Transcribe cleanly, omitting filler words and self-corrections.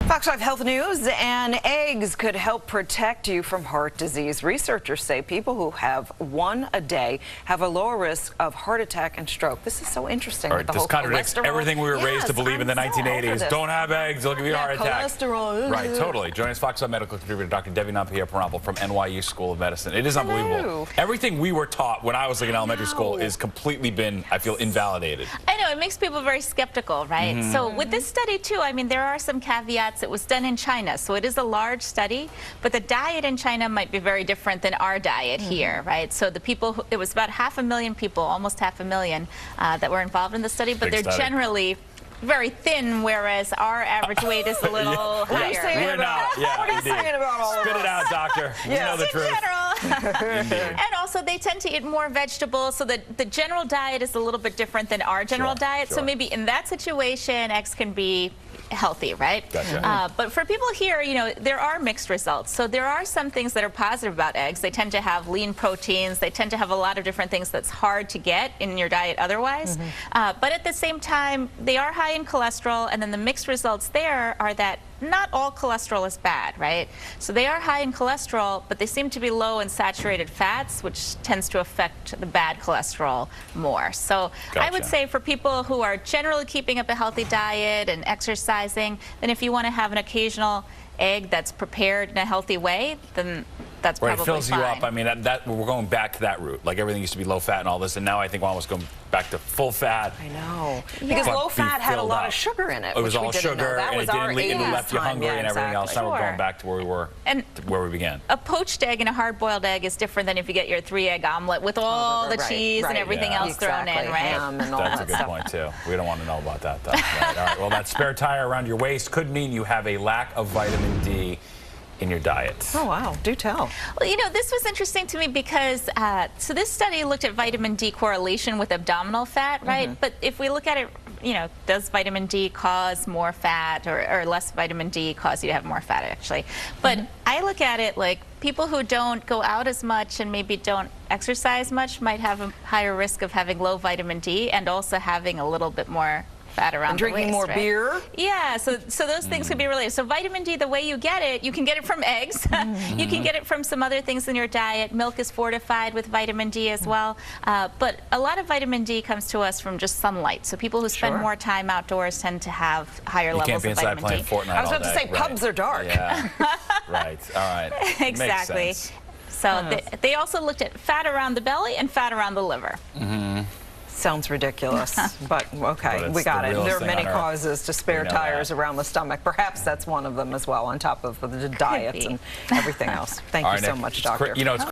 Fox 5 Health News, and eggs could help protect you from heart disease. Researchers say people who have one a day have a lower risk of heart attack and stroke. This is so interesting. All right, this contradicts everything we were raised to believe in the 1980s. Don't have eggs, it'll give you a heart attack. Cholesterol. Right, totally. Joining us, Fox 5 medical contributor Dr. Devi from NYU School of Medicine. It is unbelievable. Everything we were taught when I was in elementary school is completely been, I feel, invalidated. I know, it makes people very skeptical, right? So with this study too, I mean, there are some caveats. It was done in China, so it is a large study, but the diet in China might be very different than our diet here, right? So the people, it was about 500,000 people, almost 500,000 that were involved in the study, but they're generally very thin, whereas our average weight is a little higher. What are you saying about all of Spit it out, doctor. You know the truth. And also, they tend to eat more vegetables, so that the general diet is a little bit different than our general diet. So maybe in that situation, eggs can be healthy, right? Gotcha. But for people here, you know, there are mixed results. So there are some things that are positive about eggs. They tend to have lean proteins. They tend to have a lot of different things that's hard to get in your diet otherwise. But at the same time, they are high in cholesterol, and then the mixed results there are that not all cholesterol is bad, right? So they are high in cholesterol, but they seem to be low in saturated fats, which tends to affect the bad cholesterol more. So I would say for people who are generally keeping up a healthy diet and exercising, then if you want to have an occasional egg that's prepared in a healthy way, then that's probably it fills fine. you up. I mean, we're going back to that route. Like everything used to be low fat and all this, and now I think we're almost going back to full fat. I know. Because low fat had a lot of sugar in it. It was all sugar, and it didn't left you hungry and everything else. Now we're going back to where we were, where we began. A poached egg and a hard-boiled egg is different than if you get your 3-egg omelet with all the cheese and everything else thrown in, right? Ham and all That's a good point, too. We don't want to know about that, though. Right. All right. Well, that spare tire around your waist could mean you have a lack of vitamin D in your diet. Oh, wow. Do tell. Well, you know, this was interesting to me because, so this study looked at vitamin D correlation with abdominal fat, right? But if we look at it, you know, does vitamin D cause more fat or less vitamin D cause you to have more fat, actually? But I look at it like people who don't go out as much and maybe don't exercise much might have a higher risk of having low vitamin D and also having a little bit more fat around and drinking more beer. Yeah, so those things could be related. So vitamin D, the way you get it, you can get it from eggs. You can get it from some other things in your diet. Milk is fortified with vitamin D as well. But a lot of vitamin D comes to us from just sunlight. So people who spend more time outdoors tend to have higher levels of vitamin D. You can't be inside playing Fortnite I was about to say pubs are dark. Yeah. Right. All right. Exactly. Makes sense. So they also looked at fat around the belly and fat around the liver. Sounds ridiculous, but okay, we got it. There are many causes to spare tires around the stomach. Perhaps that's one of them as well, on top of the diets and everything else. Thank you so much, Doctor.